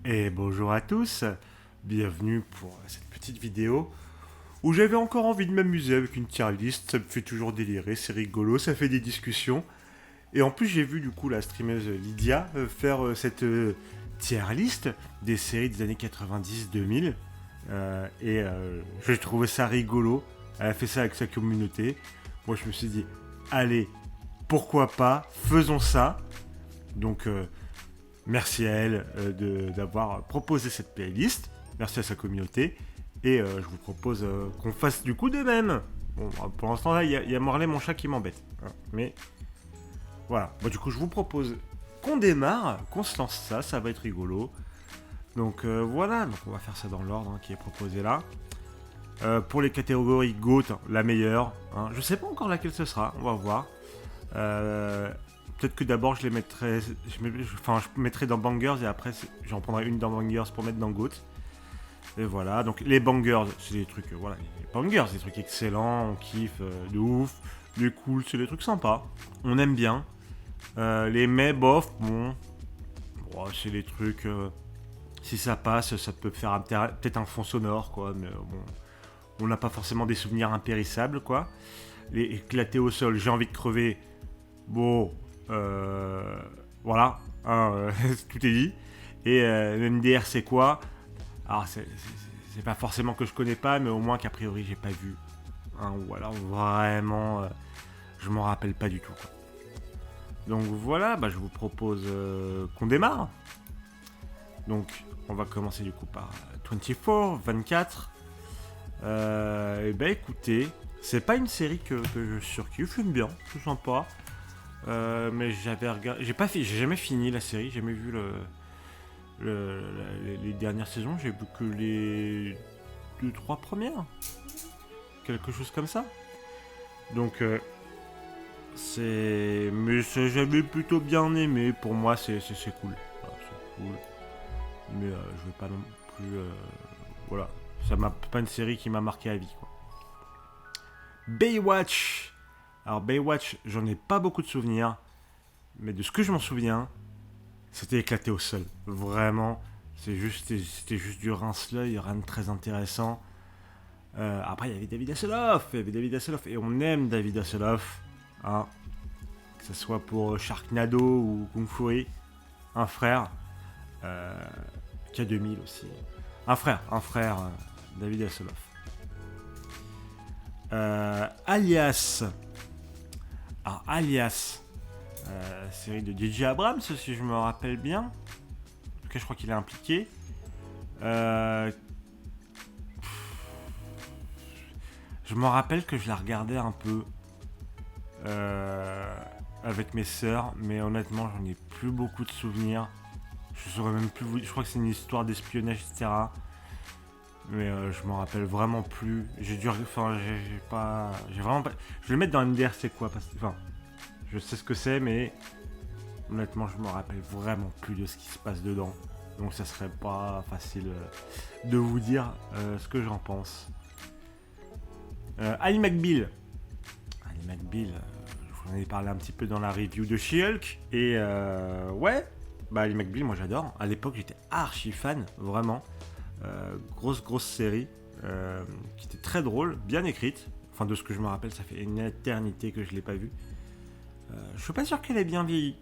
Et bonjour à tous, bienvenue pour cette petite vidéo où j'avais encore envie de m'amuser avec une tier list, ça me fait toujours délirer, c'est rigolo, ça fait des discussions. Et en plus j'ai vu du coup la streameuse Lydia faire cette tier list des séries des années 90-2000 j'ai trouvé ça rigolo, elle a fait ça avec sa communauté. Moi je me suis dit, allez, pourquoi pas, faisons ça. Donc merci à elle d'avoir proposé cette playlist. Merci à sa communauté. Et je vous propose qu'on fasse du coup de même. Bon, pour l'instant, là, il y a Morlaix, mon chat, qui m'embête. Hein. Mais voilà. Bon, du coup, je vous propose qu'on démarre, qu'on se lance ça. Ça va être rigolo. Donc voilà. Donc on va faire ça dans l'ordre qui est proposé là. Pour les catégories GOAT, la meilleure. Hein. Je sais pas encore laquelle ce sera. On va voir. Peut-être que d'abord je les mettrai, je mettrai dans Bangers et après j'en prendrai une dans Bangers pour mettre dans GOAT. Et voilà, donc les Bangers, c'est des trucs, voilà, les Bangers, c'est des trucs excellents, on kiffe de ouf, les cool, c'est des trucs sympas, on aime bien. Les mais bof, bon, c'est des trucs, si ça passe, ça peut faire peut-être un fond sonore, quoi, mais bon, on n'a pas forcément des souvenirs impérissables, quoi. Les éclatés au sol, j'ai envie de crever, bon. Voilà, hein, tout est dit. Et le NDR, c'est quoi? Alors, c'est pas forcément que je connais pas, mais au moins qu'a priori, j'ai pas vu. Hein, ou alors vraiment, je m'en rappelle pas du tout. Quoi. Donc voilà, bah, je vous propose qu'on démarre. Donc, on va commencer du coup par 24. Et bah écoutez, c'est pas une série que je surkiffe, j'aime bien, c'est sympa. Mais j'avais regardé, j'ai jamais fini la série, j'ai jamais vu les dernières saisons, j'ai vu que les 2-3 premières, quelque chose comme ça. Donc mais j'avais plutôt bien aimé. Pour moi, c'est cool, voilà, c'est cool. Mais je vais pas non plus, voilà, ça m'a pas une série qui m'a marqué à vie, quoi. Baywatch. Alors Baywatch, j'en ai pas beaucoup de souvenirs. Mais de ce que je m'en souviens, c'était éclaté au sol. Vraiment, c'était juste du rince-l'œil, rien de très intéressant. Après, il y avait David Hasselhoff. Et on aime David Hasselhoff. Hein, que ce soit pour Sharknado ou Kung Fury. Un frère. K2000 aussi. Un frère, David Hasselhoff. Alias. Alors, Alias. Série de DJ Abrams, si je me rappelle bien. En tout cas, je crois qu'il est impliqué. Je me rappelle que je la regardais un peu avec mes sœurs, mais honnêtement, j'en ai plus beaucoup de souvenirs. Je saurais même plus vous. Je crois que c'est une histoire d'espionnage, etc. Mais je m'en rappelle vraiment plus. J'ai dû. Enfin, j'ai pas. J'ai vraiment pas. Je vais le mettre dans MDR, c'est quoi parce que, enfin, je sais ce que c'est, mais honnêtement, je me rappelle vraiment plus de ce qui se passe dedans. Donc ça serait pas facile de vous dire ce que j'en pense. Ali McBeal. Ali McBeal, je vous en ai parlé un petit peu dans la review de She-Hulk. Et ouais, bah Ali McBeal, moi j'adore. À l'époque, j'étais archi fan, vraiment. Grosse série qui était très drôle, bien écrite. Enfin, de ce que je me rappelle, ça fait une éternité que je l'ai pas vue. Je suis pas sûr qu'elle ait bien vieilli.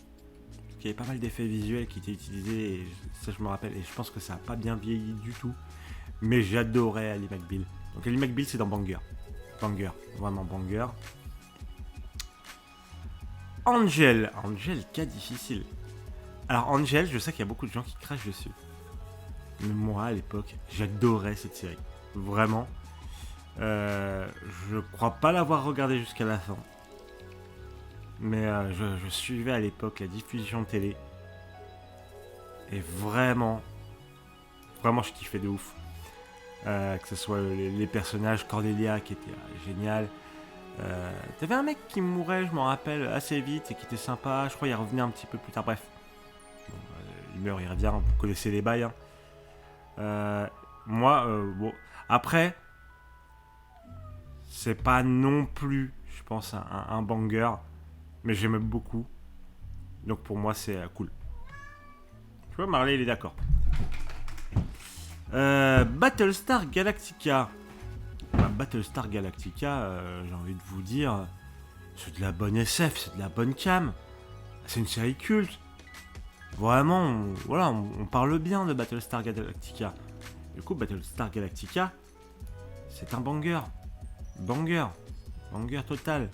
Parce qu'il y avait pas mal d'effets visuels qui étaient utilisés, et ça je me rappelle, et je pense que ça a pas bien vieilli du tout. Mais j'adorais Ali McBeal. Donc Ali McBeal, c'est dans Banger. Banger, vraiment Banger. Angel, cas difficile. Alors Angel, je sais qu'il y a beaucoup de gens qui crachent dessus. Mais moi, à l'époque, j'adorais cette série. Vraiment. Je crois pas l'avoir regardée jusqu'à la fin. Mais je suivais à l'époque la diffusion télé. Et vraiment, je kiffais de ouf. Que ce soit les personnages, Cordelia qui était génial. T'avais un mec qui mourait, je m'en rappelle, assez vite et qui était sympa. Je crois qu'il revenait un petit peu plus tard. Bref. Bon, il meurt, il revient. Vous connaissez les bails. Hein. Moi, bon. Après, c'est pas non plus, je pense, un banger. Mais j'aime beaucoup. Donc pour moi, c'est cool. Tu vois, Marley, il est d'accord. Battlestar Galactica. Battlestar Galactica, j'ai envie de vous dire, c'est de la bonne SF, c'est de la bonne cam. C'est une série culte. Vraiment, on parle bien de Battlestar Galactica. Du coup, Battlestar Galactica, c'est un banger. Banger total.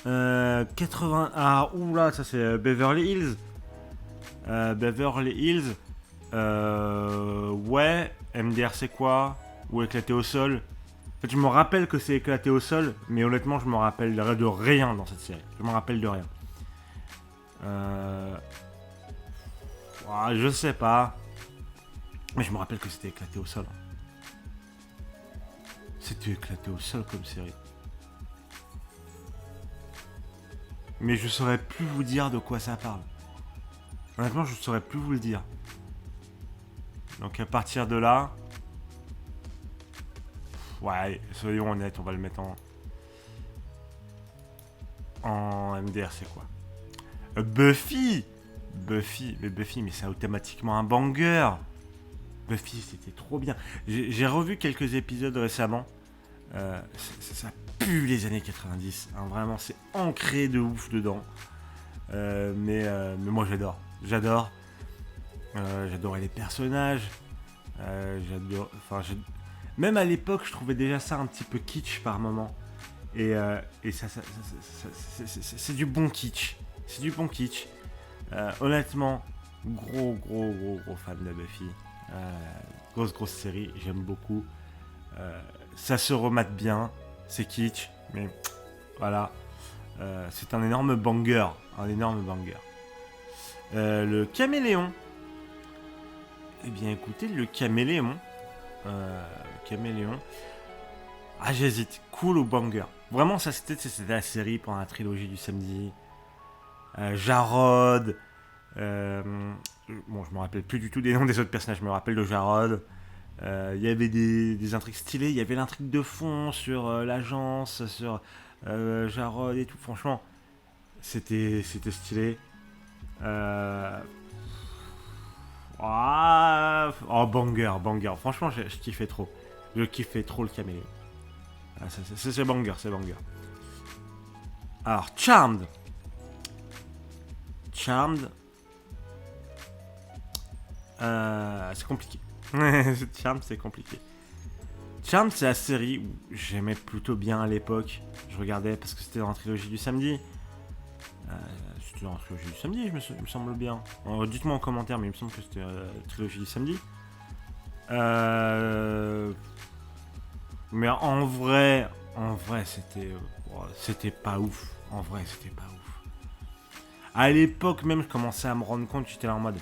80... Ah, oula, ça c'est Beverly Hills. Beverly Hills. Ouais, MDR c'est quoi? Ou éclaté au sol. En fait, je me rappelle que c'est éclaté au sol, mais honnêtement, je me rappelle de rien dans cette série. Je me rappelle de rien. Je sais pas. Mais je me rappelle que c'était éclaté au sol. C'était éclaté au sol comme série. Mais je saurais plus vous dire de quoi ça parle. Honnêtement, je saurais plus vous le dire. Donc à partir de là... Ouais, soyons honnêtes, on va le mettre en MDR, c'est quoi? Buffy, mais c'est automatiquement un banger. Buffy, c'était trop bien. J'ai revu quelques épisodes récemment. Ça pue les années 90. Hein, vraiment, c'est ancré de ouf dedans. Mais moi, j'adore. J'adorais les personnages. Même à l'époque, je trouvais déjà ça un petit peu kitsch par moment. Et c'est du bon kitsch. C'est du bon kitsch. Honnêtement, gros fan de Buffy. Grosse série, j'aime beaucoup. Ça se remate bien, c'est kitsch, mais voilà. C'est un énorme banger. Le caméléon. Eh bien écoutez, le caméléon. J'hésite. Cool ou banger? Vraiment, ça c'était la série pendant la trilogie du samedi. Jarod. Je me rappelle plus du tout des noms des autres personnages. Je me rappelle de Jarod. Il y avait des intrigues stylées. Il y avait l'intrigue de fond sur l'agence, sur Jarod et tout. Franchement, c'était stylé. Banger. Franchement, je kiffais trop. Je kiffais trop le caméléon. C'est banger. Alors, Charmed. C'est compliqué. Charmed, c'est compliqué. Charmed, c'est la série où j'aimais plutôt bien à l'époque. Je regardais parce que c'était dans la trilogie du samedi. C'était dans la trilogie du samedi, il me semble bien. Dites-moi en commentaire, mais il me semble que c'était la trilogie du samedi. Mais en vrai, c'était pas ouf. En vrai, c'était pas ouf. À l'époque même, je commençais à me rendre compte, j'étais là en mode...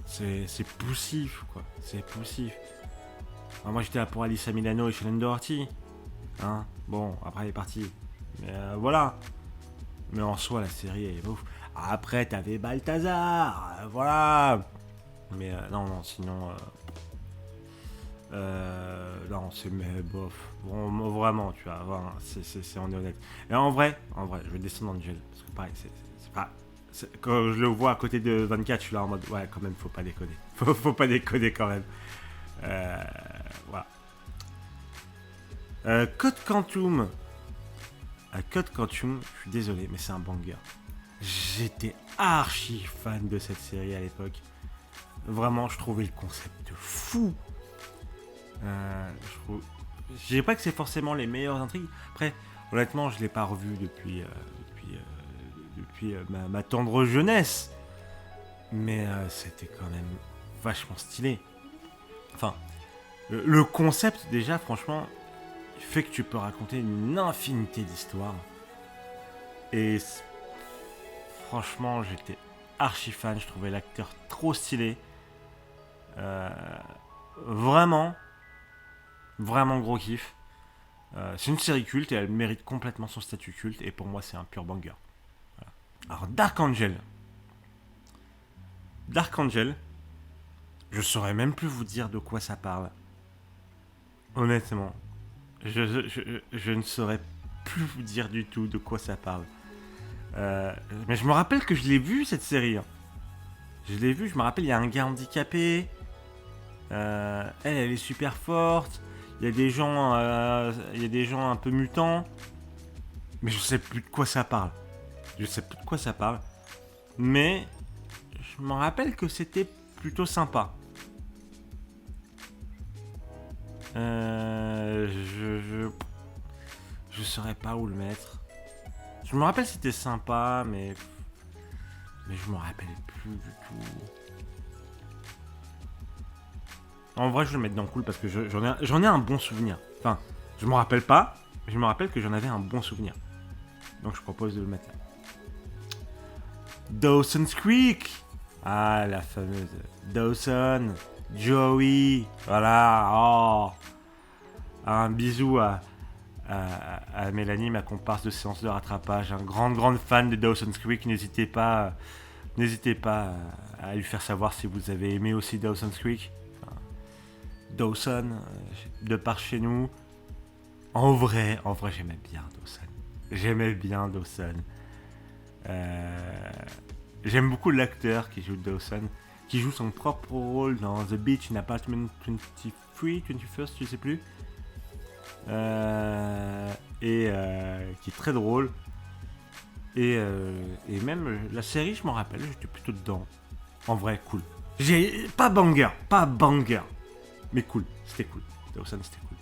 C'est poussif, quoi. C'est poussif. Alors, moi, j'étais là pour Alyssa Milano et Shannen Doherty. Hein, bon, après, elle est partie. Mais voilà. Mais en soi, la série, elle est ouf. Après, t'avais Balthazar. Voilà. Mais non, sinon... non, c'est mais bof. Bon, vraiment, tu vois, voilà, on est honnête. Et en vrai, je vais descendre Angel. Parce que pareil, c'est pas... Quand je le vois à côté de 24, je suis là en mode, ouais, quand même, faut pas déconner. Faut pas déconner quand même. Voilà. Code Quantum. Code Quantum, je suis désolé, mais c'est un banger. J'étais archi fan de cette série à l'époque. Vraiment, je trouvais le concept fou. Je dirais pas que c'est forcément les meilleures intrigues. Après, honnêtement, je l'ai pas revu depuis ma tendre jeunesse. Mais c'était quand même vachement stylé. Enfin, le concept déjà, franchement, fait que tu peux raconter une infinité d'histoires. Et franchement, j'étais archi fan. Je trouvais l'acteur trop stylé. Vraiment gros kiff. C'est une série culte et elle mérite complètement son statut culte. Et pour moi, c'est un pur banger. Voilà. Alors, Dark Angel, je saurais même plus vous dire de quoi ça parle. Honnêtement, je ne saurais plus vous dire du tout de quoi ça parle. Mais je me rappelle que je l'ai vu cette série. Hein. Je l'ai vu, je me rappelle, il y a un gars handicapé. Elle est super forte. Il y a des gens un peu mutants. Mais je sais plus de quoi ça parle. Mais je me rappelle que c'était plutôt sympa. Je saurais pas où le mettre. Je me rappelle que c'était sympa, mais je me rappelle plus du tout. En vrai, je vais le mettre dans cool parce que j'en ai un bon souvenir. Enfin, je me rappelle pas, mais je me rappelle que j'en avais un bon souvenir. Donc je propose de le mettre là. Dawson's Creek. Ah, la fameuse Dawson, Joey, voilà. Oh. Un bisou à Mélanie, ma comparse de séance de rattrapage. Un grande fan de Dawson's Creek. N'hésitez pas à lui faire savoir si vous avez aimé aussi Dawson's Creek. Enfin, Dawson, de par chez nous. En vrai, j'aimais bien Dawson. J'aime beaucoup l'acteur qui joue Dawson, qui joue son propre rôle dans The Beach in Apartment 21st, je sais plus. Qui est très drôle. Et même la série, je m'en rappelle, j'étais plutôt dedans. En vrai, cool. Pas banger, mais cool, c'était cool. Dawson, c'était cool.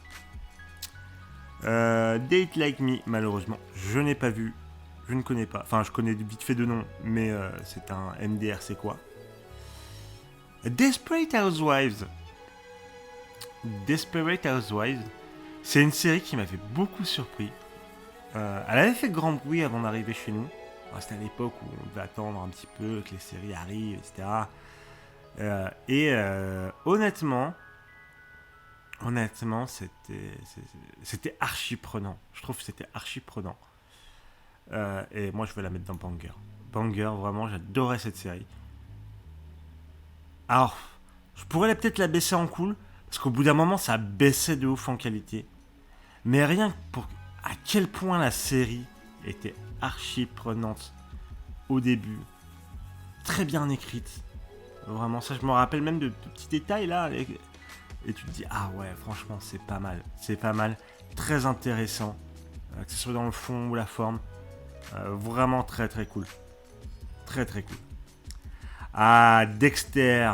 Date Like Me, malheureusement, je n'ai pas vu. Je ne connais pas. Enfin, je connais vite fait de nom, mais c'est un MDR, c'est quoi? Desperate Housewives, c'est une série qui m'avait beaucoup surpris. Elle avait fait grand bruit avant d'arriver chez nous. C'était à l'époque où on devait attendre un petit peu que les séries arrivent, etc. Honnêtement, c'était archi prenant. Je trouve que c'était archi prenant. Et moi, je vais la mettre dans Banger. Banger, vraiment, j'adorais cette série. Alors, je pourrais peut-être la baisser en cool, parce qu'au bout d'un moment, ça baissait de ouf en qualité. Mais rien que pour à quel point la série était archi prenante au début. Très bien écrite. Vraiment, ça, je me rappelle même de petits détails là. Et tu te dis, ah ouais, franchement, c'est pas mal. C'est pas mal. Très intéressant. Que ce soit dans le fond ou la forme. Vraiment très très cool. Très très cool. Ah, Dexter.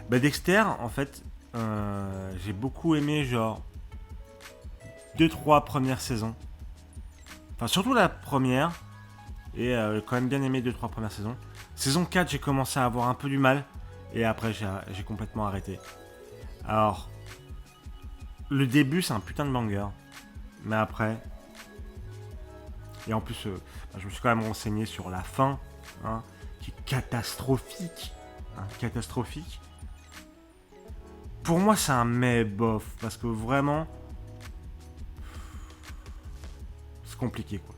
Bah, Dexter, en fait, j'ai beaucoup aimé, genre, 2-3 premières saisons. Enfin, surtout la première. Et quand même bien aimé 2-3 premières saisons. Saison 4, j'ai commencé à avoir un peu du mal. Et après, j'ai complètement arrêté. Alors, le début, c'est un putain de banger. Mais après... Et en plus, je me suis quand même renseigné sur la fin, hein, qui est catastrophique. Catastrophique. Pour moi, c'est un mais bof. Parce que vraiment... C'est compliqué, quoi.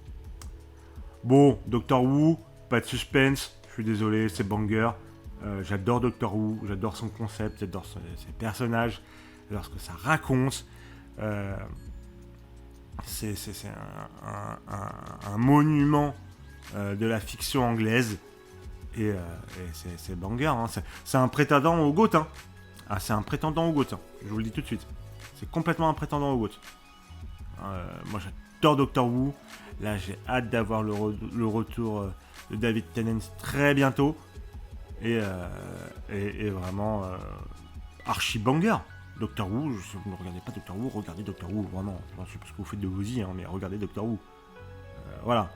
Bon, Doctor Who, pas de suspense. Je suis désolé, c'est banger. J'adore Doctor Who, j'adore son concept, j'adore ses personnages, j'adore ce que ça raconte. C'est un monument de la fiction anglaise. Et c'est banger. Hein. C'est un prétendant au GOAT. Hein. Ah, c'est un prétendant au GOAT. Hein. Je vous le dis tout de suite. C'est complètement un prétendant au GOAT. Moi, j'adore Doctor Who. Là, j'ai hâte d'avoir le retour de David Tennant très bientôt. Et vraiment archi banger. Doctor Who, si vous ne regardez pas Doctor Who, regardez Doctor Who, vraiment. Je ne sais pas ce que vous faites de vos vies, hein, mais regardez Doctor Who. Voilà.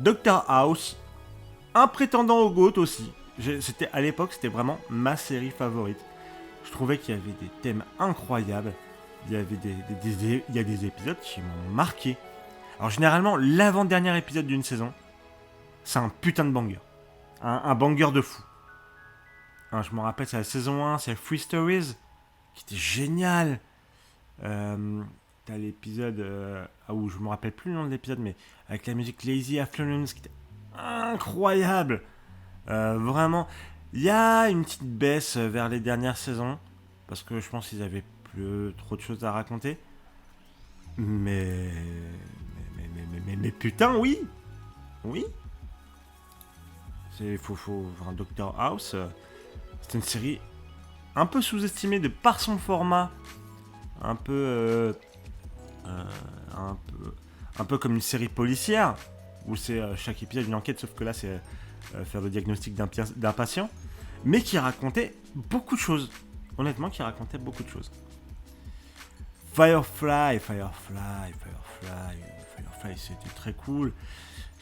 Doctor House, un prétendant au GOAT aussi. À l'époque, c'était vraiment ma série favorite. Je trouvais qu'il y avait des thèmes incroyables. Il y a des épisodes qui m'ont marqué. Alors généralement, l'avant-dernier épisode d'une saison, c'est un putain de banger. Un banger de fou. Je me rappelle, c'est la saison 1, c'est Free Stories, qui était génial. T'as l'épisode où je me rappelle plus le nom de l'épisode, mais avec la musique Lazy Afternoons, qui était incroyable. Vraiment, il y a une petite baisse vers les dernières saisons, parce que je pense qu'ils avaient plus trop de choses à raconter. Mais putain, oui. Enfin, Doctor House, c'est une série un peu sous-estimée de par son format, un peu, un peu comme une série policière, où c'est chaque épisode une enquête, sauf que là c'est faire le diagnostic d'un patient, mais qui racontait beaucoup de choses. Honnêtement, qui racontait beaucoup de choses. Firefly, c'était très cool.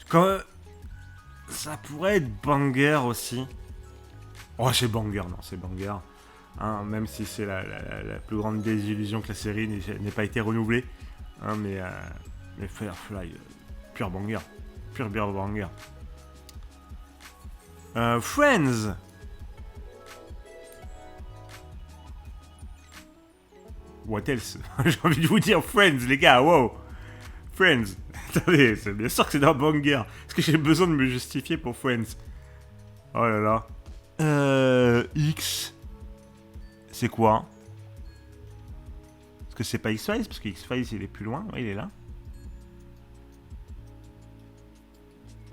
Quand ça pourrait être banger aussi. Oh, c'est banger, non, c'est banger. Hein, même si c'est la plus grande désillusion que la série n'ait pas été renouvelée. Hein, mais Firefly, pure banger. Pure banger. Friends. What else? J'ai envie de vous dire Friends, les gars, wow. Friends. Attendez, c'est bien sûr que c'est dans banger. Est-ce que j'ai besoin de me justifier pour Friends? Oh là là. X. C'est quoi? Est-ce que c'est pas X-Files? Parce que X-Files il est plus loin. Ouais, il est là.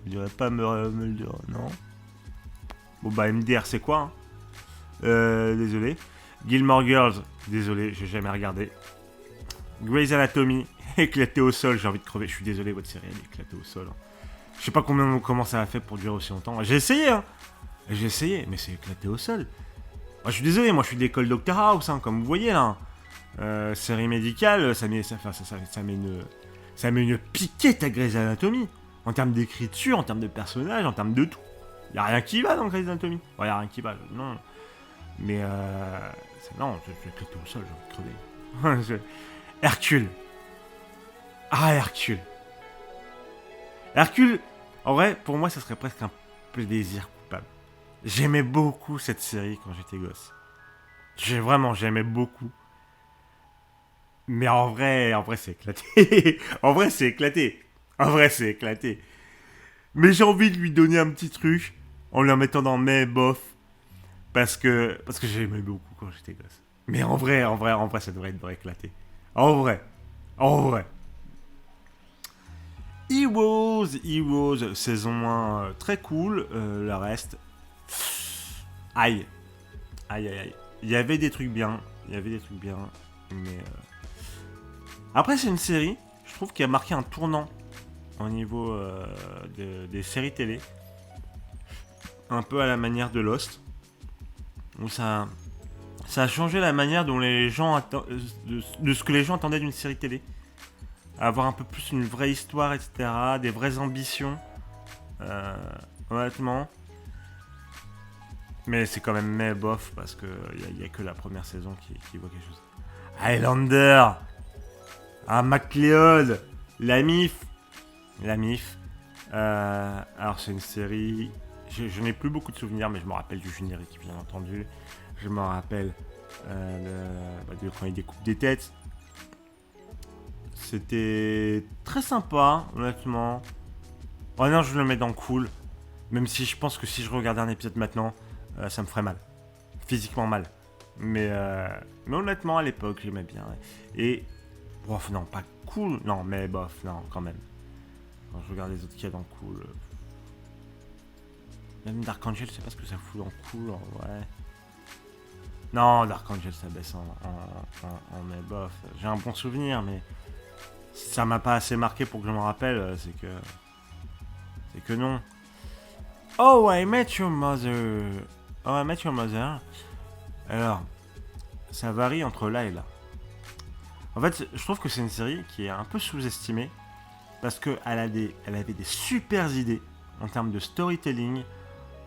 Je dirais pas me le dire, non. Bon bah MDR c'est quoi, hein? Désolé. Gilmore Girls, désolé, j'ai jamais regardé. Grey's Anatomy, éclaté au sol, j'ai envie de crever. Je suis désolé, votre série elle est éclatée au sol. Je sais pas comment ça a fait pour durer aussi longtemps. J'ai essayé, hein. J'ai essayé, mais c'est éclaté au sol. Moi, je suis désolé, moi je suis de l'école Doctor House, hein, comme vous voyez là. Série médicale, ça met une piquette à Grey's Anatomy. En termes d'écriture, en termes de personnages, en termes de tout. Y a rien qui va dans Grey's Anatomy. Ouais, y a rien qui va, non. Mais non, je vais éclater au sol, j'ai envie de crever. Hercule. Ah, Hercule. Hercule, en vrai, pour moi, ça serait presque un plaisir coupable. J'aimais beaucoup cette série quand j'étais gosse. J'aimais beaucoup. Mais en vrai, c'est éclaté. En vrai, c'est éclaté. Mais j'ai envie de lui donner un petit truc en le mettant dans mes bof. Parce que j'aimais beaucoup quand j'étais gosse. Mais en vrai, ça devrait être éclaté. En vrai. Heroes, saison 1, très cool. Le reste, aïe. Il y avait des trucs bien. Mais après, c'est une série, je trouve, qui a marqué un tournant au niveau des séries télé. Un peu à la manière de Lost. Où ça a changé la manière dont les gens de ce que les gens attendaient d'une série télé. Avoir un peu plus une vraie histoire, etc. Des vraies ambitions. Honnêtement. Mais c'est quand même bof parce que il y a que la première saison qui voit quelque chose. Highlander. MacLeod. La MIF. Alors c'est une série. Je n'ai plus beaucoup de souvenirs, mais je me rappelle du générique, bien entendu. Je me rappelle de quand il découpe des têtes. C'était très sympa, honnêtement. Oh non, je le mets dans cool. Même si je pense que si je regardais un épisode maintenant, ça me ferait mal. Physiquement mal. Mais honnêtement, à l'époque, j'aimais bien. Et... Bof, non, pas cool. Non, mais bof, non, quand même. Quand je regarde les autres qu'il y a dans cool... Même Dark Angel, je sais pas ce que ça fout dans cool, ouais. Non, Dark Angel, ça baisse en mais bof. J'ai un bon souvenir, mais... Ça m'a pas assez marqué pour que je m'en rappelle, c'est que non. Oh, I Met Your Mother. Alors, ça varie entre là et là. En fait, je trouve que c'est une série qui est un peu sous-estimée parce qu'elle avait des super idées en termes de storytelling,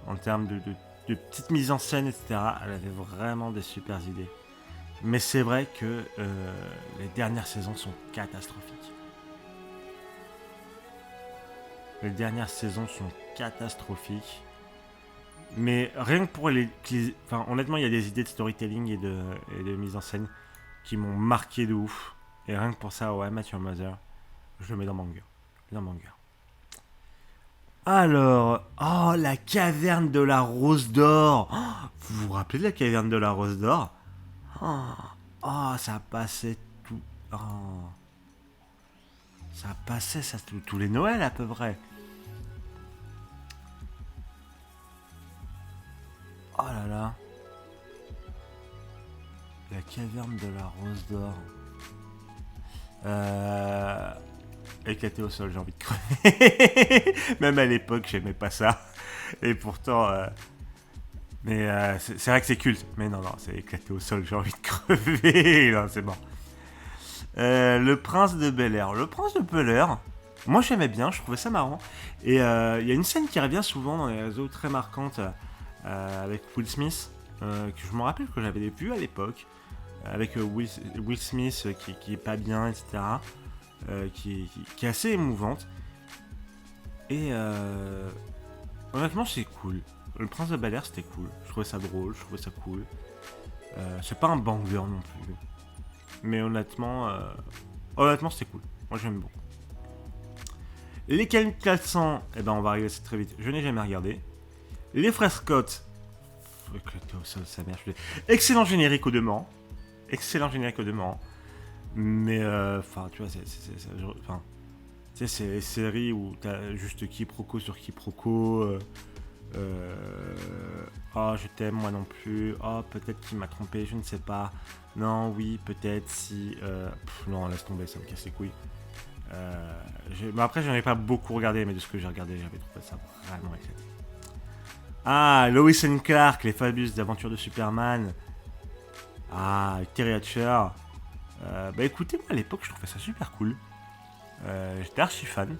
en termes de petites mises en scène, etc. Elle avait vraiment des super idées. Mais c'est vrai que les dernières saisons sont catastrophiques. Mais rien que pour enfin, honnêtement, il y a des idées de storytelling et de mise en scène qui m'ont marqué de ouf. Et rien que pour ça, ouais, Matthew Mother, je le mets dans banger. Alors, oh, la caverne de la Rose d'Or. Oh, vous vous rappelez de la caverne de la Rose d'Or? Ça passait tout. Ça passait ça tous les Noëls à peu près. La caverne de la Rose d'Or. Éclaté au sol, j'ai envie de crever. Même à l'époque, j'aimais pas ça. Et pourtant... Mais c'est vrai que c'est culte. Mais non, c'est éclaté au sol, j'ai envie de crever. Non, c'est mort. Le prince de Bel-Air. Le prince de Bel-Air, moi j'aimais bien, je trouvais ça marrant. Et il y a une scène qui revient souvent dans les réseaux très marquante avec Will Smith, que je me rappelle que j'avais vu à l'époque, avec Will Smith qui est pas bien, etc. Qui est assez émouvante. Et honnêtement, c'est cool. Le prince de Bel-Air, c'était cool. Je trouvais ça drôle, je trouvais ça cool. C'est pas un banger non plus. Mais honnêtement, c'était cool. Moi, j'aime beaucoup. Les Cannes 400, eh ben, on va arriver à ça très vite. Je n'ai jamais regardé. Les frères Scott. Éclaté au sol, sa mère. Excellent générique au demeurant. Excellent générique au demeurant. Mais, enfin, tu vois, c'est les séries où t'as juste quiproquo sur quiproquo. Oh, je t'aime, moi non plus. Oh, peut-être qu'il m'a trompé, je ne sais pas. Non, oui, peut-être, si. Non, laisse tomber, ça me casse les couilles. Mais après, j'en ai pas beaucoup regardé, mais de ce que j'ai regardé, j'avais trouvé ça vraiment éclaté. Ah, Lois and Clark, les fabuleuses aventures de Superman. Ah, Terry Hatcher. Bah écoutez, moi à l'époque, je trouvais ça super cool. J'étais archi fan.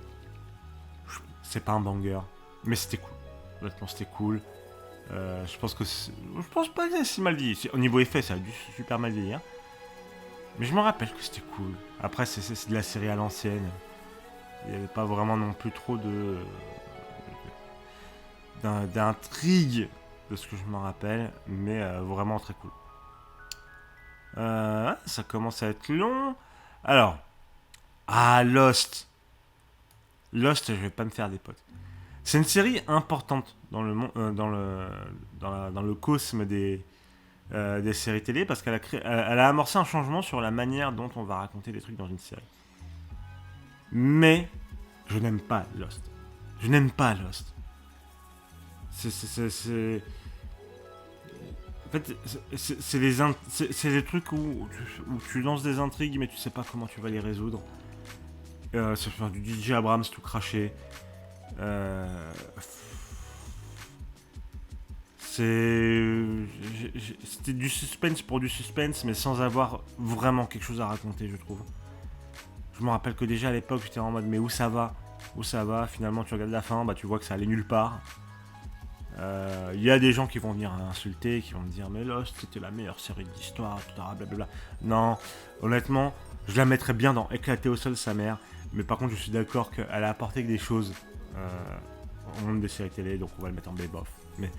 C'est pas un banger, mais c'était cool. Honnêtement, c'était cool. Je pense pas que c'est si mal vieilli. Au niveau effet, ça a dû super mal vieillir. Mais je me rappelle que c'était cool. Après, c'est de la série à l'ancienne. Il n'y avait pas vraiment non plus trop d'intrigue de ce que je me rappelle. Mais vraiment très cool. Ça commence à être long. Alors. Ah, Lost. Lost, je vais pas me faire des potes. C'est une série importante dans le cosme des séries télé parce elle a amorcé un changement sur la manière dont on va raconter des trucs dans une série. Mais je n'aime pas Lost. Je n'aime pas Lost. En fait, c'est les trucs où tu lances des intrigues mais tu sais pas comment tu vas les résoudre. C'est du DJ Abrams tout craché. C'était du suspense pour du suspense, mais sans avoir vraiment quelque chose à raconter, je trouve. Je me rappelle que déjà à l'époque, j'étais en mode, mais où ça va? Où ça va? Finalement, tu regardes la fin, bah, tu vois que ça allait nulle part. Il y a des gens qui vont venir insulter, qui vont me dire, mais Lost, c'était la meilleure série de l'histoire, blablabla. Non, honnêtement, je la mettrais bien dans Éclater au sol sa mère. Mais par contre, je suis d'accord qu'elle a apporté que des choses au monde des séries télé, donc on va le mettre en bébop. Mais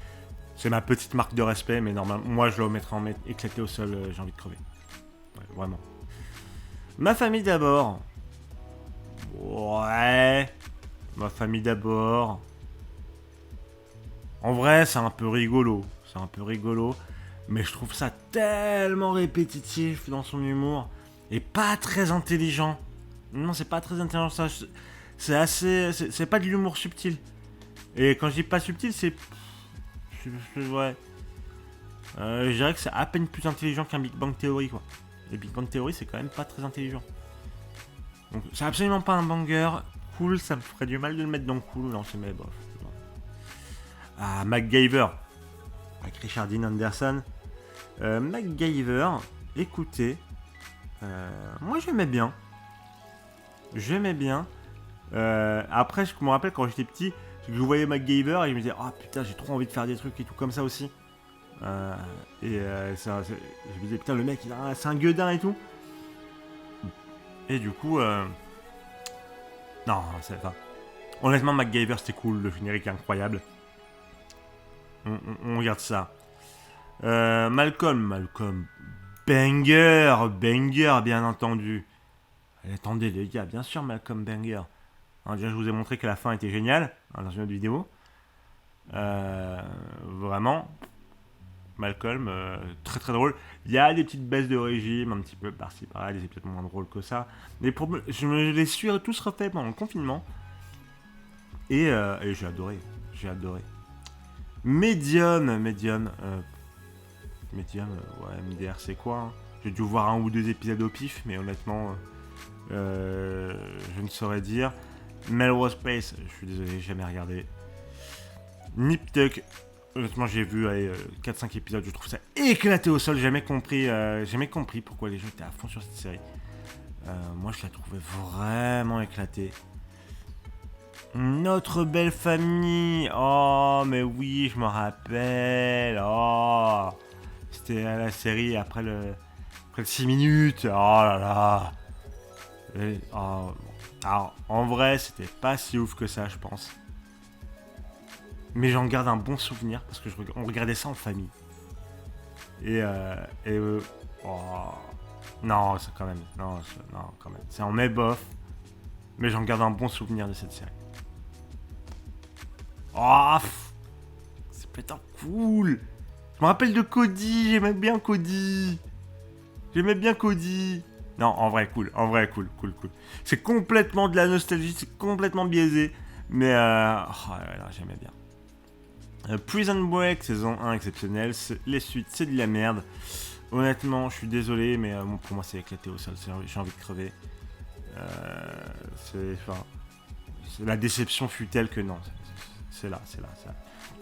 c'est ma petite marque de respect, mais normalement, moi je le mettrais en éclaté au sol, j'ai envie de crever. Ouais, vraiment. Ma famille d'abord. Ouais. Ma famille d'abord. En vrai, c'est un peu rigolo. C'est un peu rigolo. Mais je trouve ça tellement répétitif dans son humour. Et pas très intelligent. Non, c'est pas très intelligent ça. C'est assez. C'est pas de l'humour subtil. Et quand je dis pas subtil, c'est. Ouais. Je dirais que c'est à peine plus intelligent qu'un Big Bang Theory, quoi. Et Big Bang Theory, c'est quand même pas très intelligent. Donc, c'est absolument pas un banger. Cool, ça me ferait du mal de le mettre dans cool. Non, c'est mais bof. Non. Ah, MacGyver. Avec Richard Dean Anderson. MacGyver, écoutez. Moi, j'aimais bien. Après, je me rappelle quand j'étais petit, je voyais MacGyver et je me disais, ah putain, j'ai trop envie de faire des trucs et tout comme ça aussi. Je me disais, putain, le mec, c'est un gueudin et tout. Et du coup, non, honnêtement, MacGyver, c'était cool, le générique est incroyable. On regarde ça. Malcolm, banger, bien entendu. Attendez les gars, bien sûr Malcolm banger. Déjà je vous ai montré que la fin était géniale dans une autre vidéo. Vraiment, Malcolm, très très drôle. Il y a des petites baisses de régime, un petit peu par-ci par-là, des épisodes moins drôles que ça. Mais je me les suis tous refaits pendant le confinement. Et j'ai adoré. Medium. Medium, ouais, MDR c'est quoi hein. J'ai dû voir 1 ou 2 épisodes au pif, mais honnêtement, je ne saurais dire. Melrose Place, je suis désolé, j'ai jamais regardé. Nip Tuck, honnêtement j'ai vu 4-5 épisodes, je trouve ça éclaté au sol, j'ai jamais compris pourquoi les gens étaient à fond sur cette série. Moi je la trouvais vraiment éclatée. Notre belle famille. Oh, mais oui, je me rappelle. Oh, c'était la série après le 6 minutes. Oh là là. Oh. Alors, en vrai, c'était pas si ouf que ça, je pense. Mais j'en garde un bon souvenir parce que on regardait ça en famille. Oh, non, ça quand même. Non, quand même. C'est en mai bof. Mais j'en garde un bon souvenir de cette série. Oh, c'est putain cool. Je me rappelle de Cody, j'aimais bien Cody. Non, en vrai, cool. C'est complètement de la nostalgie, c'est complètement biaisé. Mais, oh là là, j'aimais bien. Prison Break, saison 1, exceptionnelle. Les suites, c'est de la merde. Honnêtement, je suis désolé, mais pour moi, c'est éclaté au sol. J'ai envie de crever. La déception fut telle que non. C'est là.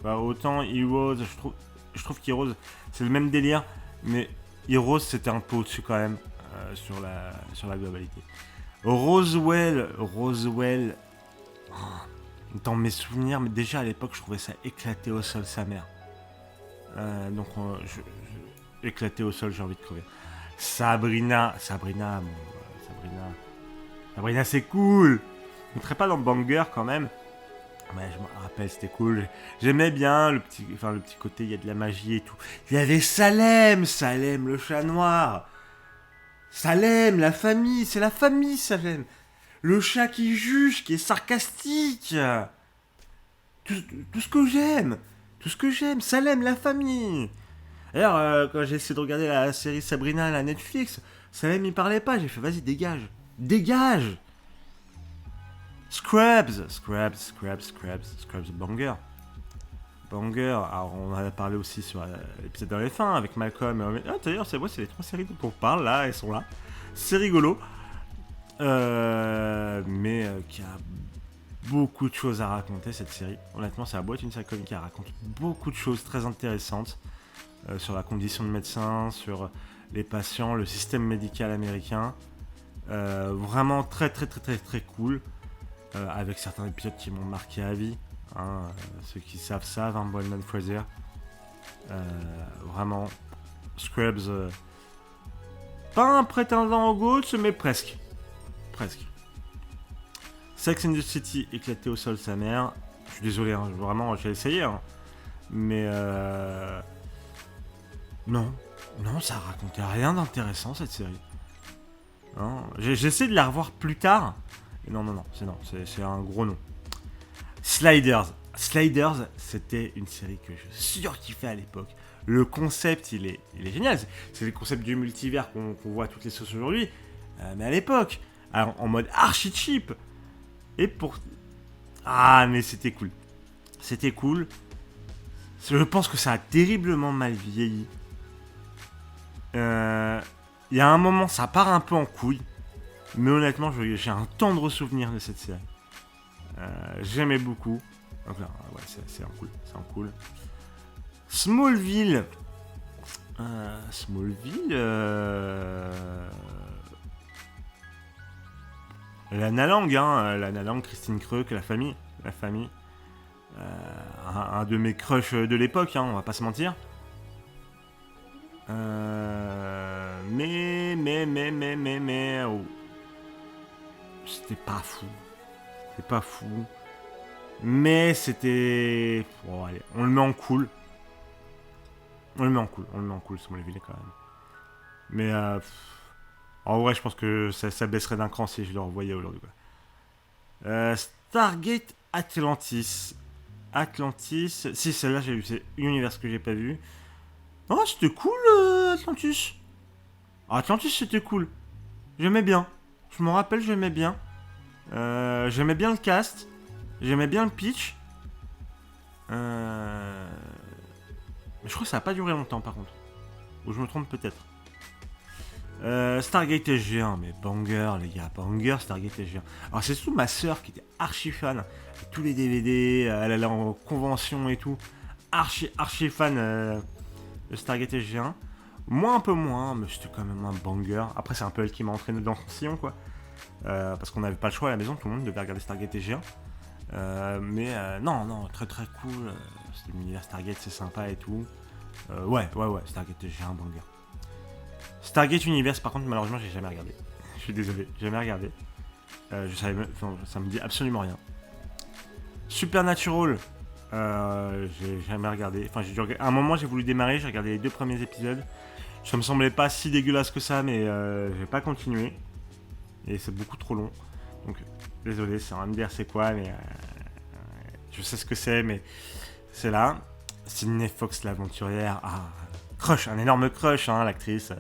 Bah, autant Heroes, je trouve qu'Heroes, c'est le même délire, mais Heroes, c'était un peu au-dessus quand même sur la globalité. Roswell, dans mes souvenirs, mais déjà à l'époque, je trouvais ça éclaté au sol, sa mère. Éclaté au sol, j'ai envie de crever. Sabrina, c'est cool. Je ne mettrais pas dans Banger quand même. Ouais, je me rappelle, c'était cool. J'aimais bien le petit côté, il y a de la magie et tout. Il y avait Salem, le chat noir. Salem, la famille, c'est la famille, Salem. Le chat qui juge, qui est sarcastique. Tout ce que j'aime. Salem, la famille. D'ailleurs, quand j'ai essayé de regarder la série Sabrina à la Netflix, Salem il parlait pas. J'ai fait, vas-y, dégage. Scrubs, Banger. Alors on en a parlé aussi sur l'épisode de la fin avec Malcolm. D'ailleurs, c'est les 3 séries dont on parle là, elles sont là. C'est rigolo. Mais qui a beaucoup de choses à raconter cette série. Honnêtement, c'est la boîte une série comique qui raconte beaucoup de choses très intéressantes sur la condition de médecin, sur les patients, le système médical américain. Vraiment très cool. Avec certains épisodes qui m'ont marqué à vie. Ceux qui savent, Brendan Fraser. Vraiment, Scrubs, pas un prétendant au GOAT, mais presque. Sex and the City, éclaté au sol sa mère. Je suis désolé, vraiment, j'ai essayé. Mais non, ça racontait rien d'intéressant cette série. J'essaie de la revoir plus tard. Et non, c'est un gros nom. Sliders, c'était une série que je surkiffais à l'époque. Le concept, il est génial. C'est le concept du multivers qu'on voit à toutes les sauces aujourd'hui. Mais à l'époque, en mode archi cheap. mais c'était cool. Je pense que ça a terriblement mal vieilli. Il y a un moment, ça part un peu en couille. Mais honnêtement, j'ai un tendre souvenir de cette série. J'aimais beaucoup. Donc là, ouais, c'est un cool. Smallville. Lana Lang, Christine Krug, la famille. Un de mes crushs de l'époque, on va pas se mentir. Mais oh. C'était pas fou. Mais c'était... Bon, allez, on le met en cool. Smallville quand même. Mais en vrai, je pense que ça baisserait d'un cran si je le revoyais aujourd'hui. Stargate Atlantis. Si, celle-là, j'ai vu. C'est un univers que j'ai pas vu. Oh, c'était cool, Atlantis. Atlantis, c'était cool. J'aimais bien. Je me rappelle, j'aimais bien. J'aimais bien le cast. J'aimais bien le pitch. Mais je crois que ça n'a pas duré longtemps, par contre. Ou je me trompe peut-être. Stargate SG1, mais banger les gars, banger Stargate SG1. Alors c'est surtout ma soeur qui était archi fan, tous les DVD, elle allait en convention et tout, archi fan de Stargate SG1. Moi un peu moins, mais c'était quand même un banger. Après c'est un peu elle qui m'a entraîné dans son sillon quoi, parce qu'on n'avait pas le choix à la maison, tout le monde devait regarder Stargate SG1. Non, très très cool, c'était l'univers Stargate, c'est sympa et tout. Ouais, Stargate SG1, banger. Stargate Universe, par contre, malheureusement, j'ai jamais regardé. Je suis désolé, j'ai jamais regardé. Ça me dit absolument rien. Supernatural, j'ai jamais regardé. À un moment, j'ai voulu démarrer, j'ai regardé les 2 premiers épisodes. Ça me semblait pas si dégueulasse que ça, mais j'ai pas continué. Et c'est beaucoup trop long. Donc, désolé, c'est un MDR, c'est quoi, mais je sais ce que c'est, mais c'est là. Sydney Fox, l'aventurière, crush, un énorme crush, hein, l'actrice.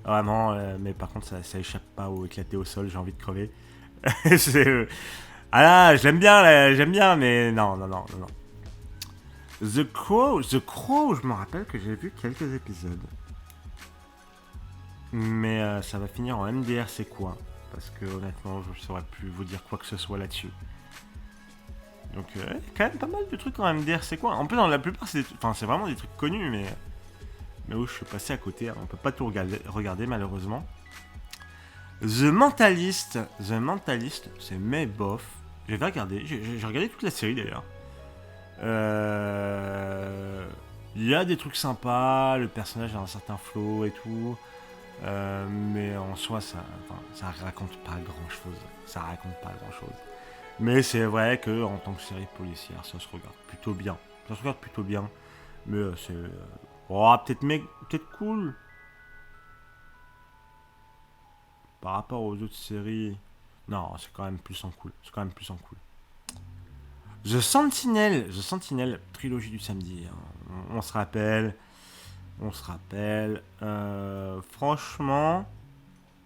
Vraiment, mais par contre, ça échappe pas au éclaté au sol, j'ai envie de crever. Ah là, j'aime bien, mais non. The Crow, je me rappelle que j'ai vu quelques épisodes. Mais ça va finir en MDR, c'est quoi? Parce que honnêtement, je ne saurais plus vous dire quoi que ce soit là-dessus. Donc, quand même pas mal de trucs en MDR, c'est quoi? En plus, dans la plupart, c'est vraiment des trucs connus, mais où je suis passé à côté, on peut pas tout regarder malheureusement. The Mentalist, c'est mes bof. J'ai regardé toute la série d'ailleurs. Il y a des trucs sympas, le personnage a un certain flow et tout. Mais en soi, ça raconte pas grand chose. Mais c'est vrai que en tant que série policière, ça se regarde plutôt bien. Mais c'est peut-être cool par rapport aux autres séries. Non, c'est quand même plus en cool. The Sentinel, trilogie du samedi. Hein. On se rappelle. Franchement,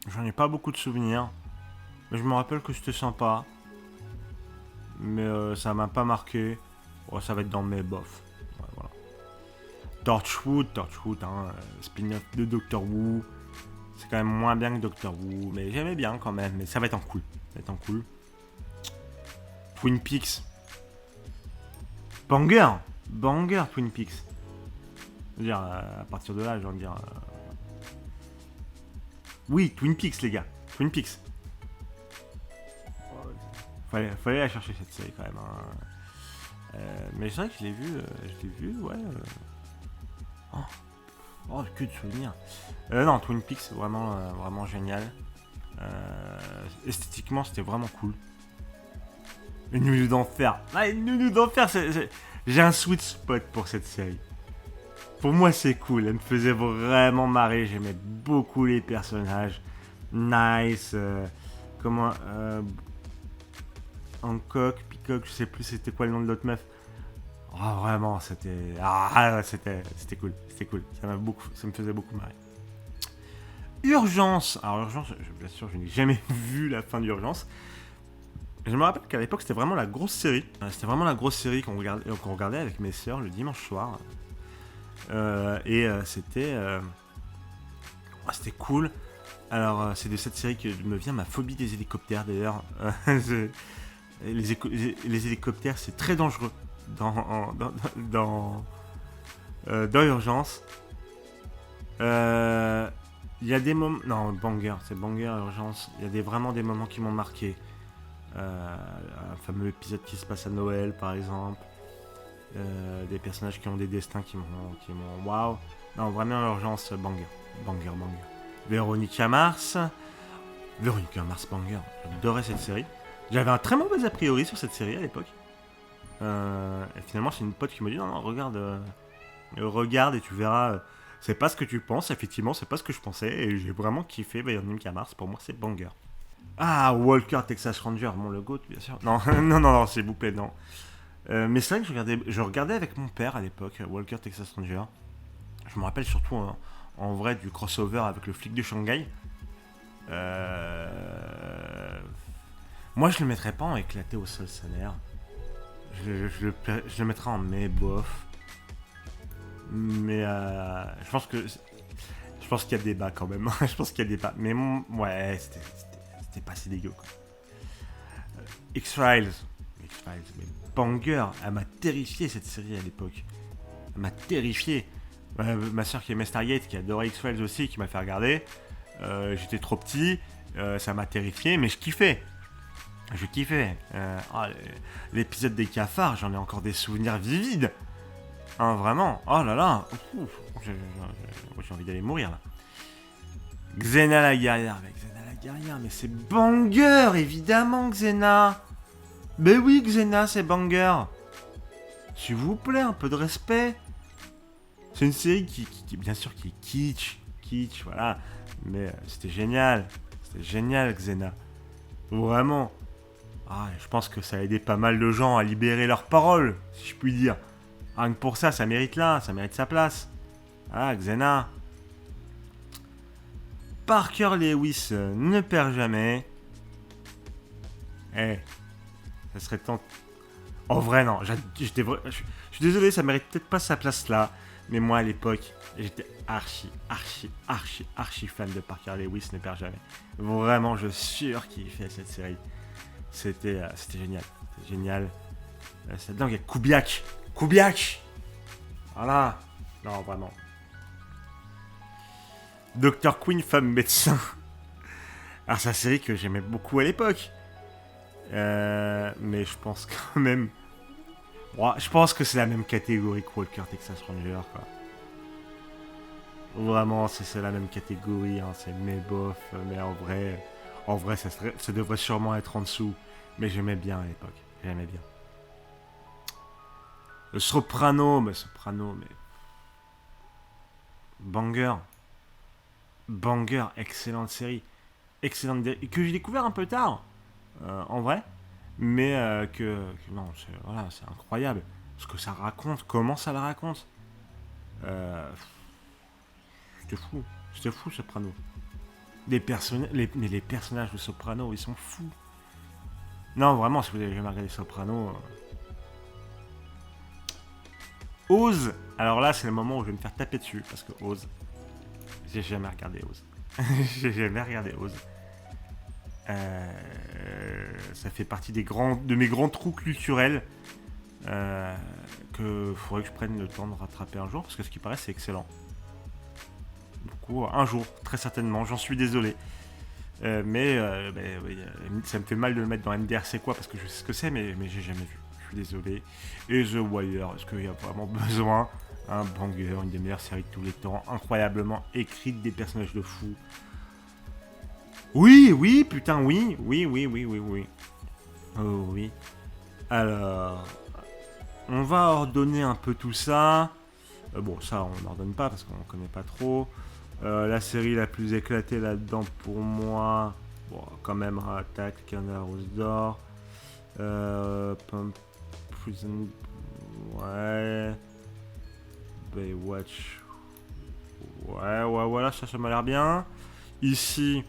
j'en ai pas beaucoup de souvenirs. Mais je me rappelle que c'était sympa. Mais ça m'a pas marqué. Oh, ça va être dans mes bofs. Ouais, voilà. Torchwood, hein, spin-off de Doctor Who. C'est quand même moins bien que Doctor Who, mais j'aimais bien quand même. Mais ça va être en cool. Twin Peaks. Banger, Twin Peaks. Je veux dire, à partir de là, j'ai envie de dire. Oui, Twin Peaks, les gars. Twin Peaks. Fallait la chercher cette série quand même. Hein. Mais c'est vrai que je l'ai vu, ouais. Oh, que de souvenirs. Non, Twin Peaks, vraiment génial. Esthétiquement, c'était vraiment cool. Une nounou d'enfer. Une nounou d'enfer, j'ai un sweet spot pour cette série. Pour moi, c'est cool. Elle me faisait vraiment marrer. J'aimais beaucoup les personnages. Nice. Hancock, Peacock, je sais plus c'était quoi le nom de l'autre meuf. Oh, vraiment, c'était cool. Ça me faisait beaucoup marrer. Urgence. Alors, Urgence, bien sûr, je n'ai jamais vu la fin d'Urgence. Je me rappelle qu'à l'époque, c'était vraiment la grosse série. Qu'on regardait avec mes sœurs le dimanche soir. C'était cool. Alors, c'est de cette série que me vient ma phobie des hélicoptères d'ailleurs. Les hélicoptères, c'est très dangereux dans Urgence. Il y a des moments... Non, Banger, Urgence. Il y a vraiment des moments qui m'ont marqué. Un fameux épisode qui se passe à Noël, par exemple. Des personnages qui ont des destins qui m'ont waouh. Non, vraiment, Urgence, Banger. Véronica Mars, banger. J'adorais cette série. J'avais un très mauvais a priori sur cette série à l'époque. Et finalement, c'est une pote qui m'a dit non, regarde et tu verras. C'est pas ce que tu penses, effectivement, c'est pas ce que je pensais. Et j'ai vraiment kiffé Véronica Mars. Pour moi, c'est banger. Ah, Walker Texas Ranger, mon logo, bien sûr. Non, s'il vous plaît, non. Mais c'est vrai que je regardais avec mon père à l'époque, Walker Texas Ranger. Je me rappelle surtout en vrai du crossover avec le flic de Shanghai. Moi, je le mettrais pas en éclaté au sol salaire. Je le mettrais en mais bof. Mais je pense que pense qu'il y a débat quand même. Je pense qu'il y a débat. Mais ouais, c'était pas si dégueu, quoi. X-Files. X-Files, mais banger. Elle m'a terrifié, cette série, à l'époque. Elle m'a terrifié. Ma soeur qui aimait Stargate, qui adorait X-Files aussi, qui m'a fait regarder. J'étais trop petit. Ça m'a terrifié, mais je kiffais. Je kiffais. L'épisode des cafards, j'en ai encore des souvenirs vivides. Hein, vraiment. Oh là là. J'ai envie d'aller mourir, là. Xena la guerrière, mec. Xena la guerrière, mais c'est banger, évidemment, Xena. Mais oui, Xena, c'est banger. S'il vous plaît, un peu de respect. C'est une série qui bien sûr, qui est kitsch, voilà. Mais c'était génial. C'était génial, Xena. Vraiment. Je pense que ça a aidé pas mal de gens à libérer leurs paroles, si je puis dire. Rien que pour ça, ça mérite sa place. Xena. Parker Lewis ne perd jamais. Ça serait temps. En vrai, non. Je suis désolé, ça mérite peut-être pas sa place là. Mais moi, à l'époque, j'étais archi fan de Parker Lewis ne perd jamais. Vraiment, je surkiffais cette série. C'était génial. C'était génial. C'est dingue, il y a Kubiak. Voilà. Non, vraiment. Dr. Queen, femme médecin. Alors, c'est une série que j'aimais beaucoup à l'époque. Mais je pense quand même... je pense que c'est la même catégorie que Walker Texas Ranger, quoi. Vraiment, c'est la même catégorie, hein, c'est mes bof, mais en vrai ça devrait sûrement être en dessous. Mais j'aimais bien à l'époque, j'aimais bien. Le Soprano, mais... Banger, excellente série. Que j'ai découvert un peu tard, en vrai. Mais non, c'est incroyable. Ce que ça raconte, comment ça le raconte. C'était fou, Soprano. Les personnages de Soprano, ils sont fous. Non, vraiment, si vous avez jamais regardé Soprano... Oz. Alors là, c'est le moment où je vais me faire taper dessus, parce que Oz... J'ai jamais regardé Oz. Ça fait partie de mes grands trous culturels que faudrait que je prenne le temps de rattraper un jour, parce que ce qui paraît, c'est excellent. Beaucoup, un jour, très certainement, j'en suis désolé. Mais ça me fait mal de le mettre dans MDR, c'est quoi, parce que je sais ce que c'est, mais j'ai jamais vu. Je suis désolé. Et The Wire, est-ce qu'il y a vraiment besoin? Un banger, une des meilleures séries de tous les temps, incroyablement écrite, des personnages de fous. Oui, putain, oui. Oh oui. Alors, on va ordonner un peu tout ça. Bon, ça, on n'ordonne pas parce qu'on ne connaît pas trop. La série la plus éclatée là-dedans pour moi, bon, quand même, Attack, Canard Rose d'Or. Prison. Ouais. Baywatch. Ouais, voilà, ça m'a l'air bien. Ici,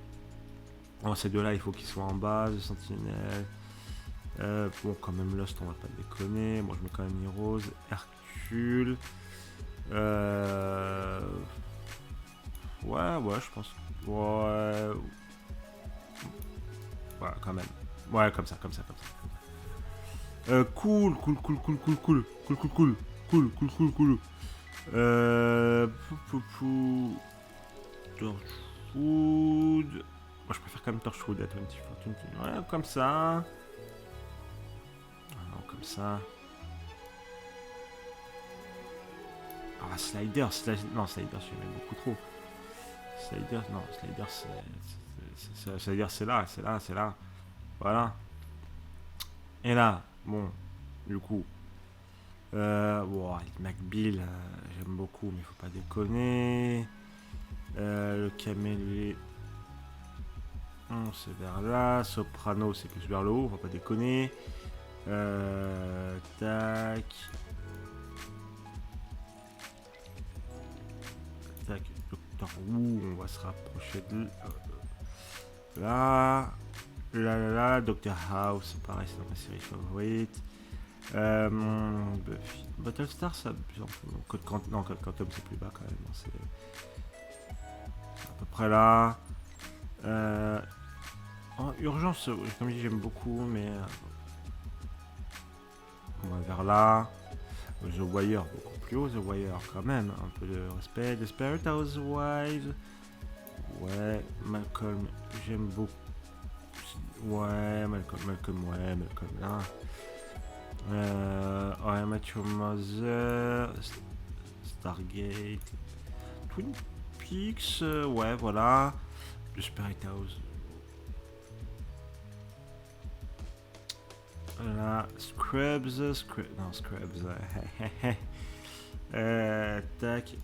ces deux-là, il faut qu'ils soient en base, Sentinelle. Bon, quand même, Lost, on va pas déconner. Bon, je mets quand même Heroes, Hercule. Ouais, je pense. Ouais, quand même. Ouais, comme ça. Cool. Torchwood. Moi, je préfère quand même Torchwood à 24. Ouais, comme ça. Non, comme ça. Sliders. Non, Sliders, j'aime beaucoup trop. Sliders, c'est là. Voilà. Et là, bon, du coup. McBeal, j'aime beaucoup, mais faut pas déconner. Le caméléon, c'est vers là. Soprano, c'est plus vers le haut, faut pas déconner. Tac, Doctor Who, on va se rapprocher de là. Doctor House, c'est pareil, c'est dans ma série favorite. Buffy. Battlestar, ça... Non, Code Quantum, c'est plus bas quand même. près là. Urgence, comme je dis, j'aime beaucoup, mais on va vers là. The Wire, beaucoup plus haut, The Wire quand même. Un peu de respect. Desperate Housewives. Ouais, Malcolm, j'aime beaucoup. Ouais, Malcolm, là. Ouais, Match Your Mother. Stargate. Twin Peaks, ouais, voilà. Desperate House. Là, Scrubs. Non, Scrubs. Tac.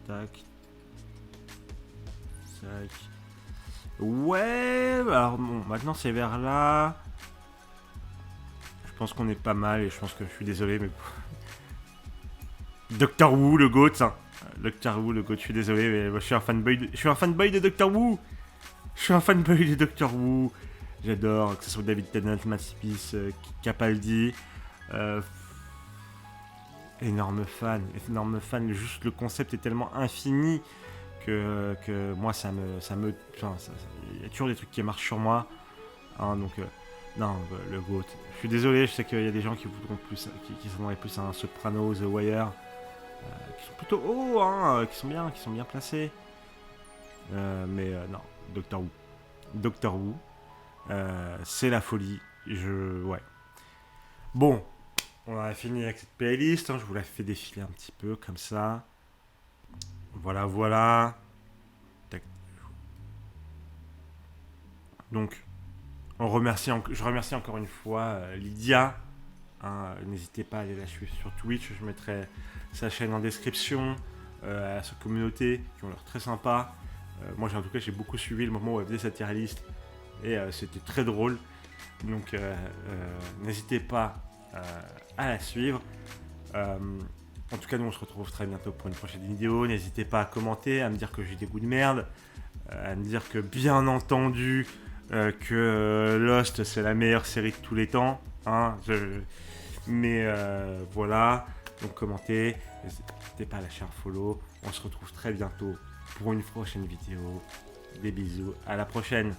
Tac. Ouais, alors bon, maintenant c'est vers là. Je pense qu'on est pas mal et je pense que je suis désolé, mais. Doctor Who, le GOAT. Hein. Doctor Who, le GOAT, je suis désolé, mais moi, je suis un fanboy de Doctor Who. Je suis un fanboy de Doctor Who. J'adore, que ce soit David Tennant, Matt Smith, Capaldi. Énorme fan. Juste le concept est tellement infini que moi, ça me il y a toujours des trucs qui marchent sur moi. Hein, donc, non, le GOAT. Je suis désolé, je sais qu'il y a des gens qui voudront plus, qui s'aimeraient plus à un Soprano, The Wire, qui sont plutôt hauts, hein, qui sont bien placés. Mais non, Doctor Who, c'est la folie. Ouais. Bon, on a fini avec cette playlist. Hein, je vous la fais défiler un petit peu comme ça. Voilà. Donc, je remercie encore une fois Lydia. Hein, n'hésitez pas à aller la suivre sur Twitch. Je mettrai sa chaîne en description. À sa communauté qui ont l'air très sympa. Moi, en tout cas, j'ai beaucoup suivi le moment où elle faisait sa tier list. Et c'était très drôle. Donc, n'hésitez pas à la suivre. En tout cas, nous, on se retrouve très bientôt pour une prochaine vidéo. N'hésitez pas à commenter, à me dire que j'ai des goûts de merde. À me dire que, bien entendu, que Lost, c'est la meilleure série de tous les temps. Hein, mais voilà. Donc, commentez. N'hésitez pas à lâcher un follow. On se retrouve très bientôt pour une prochaine vidéo. Des bisous. À la prochaine.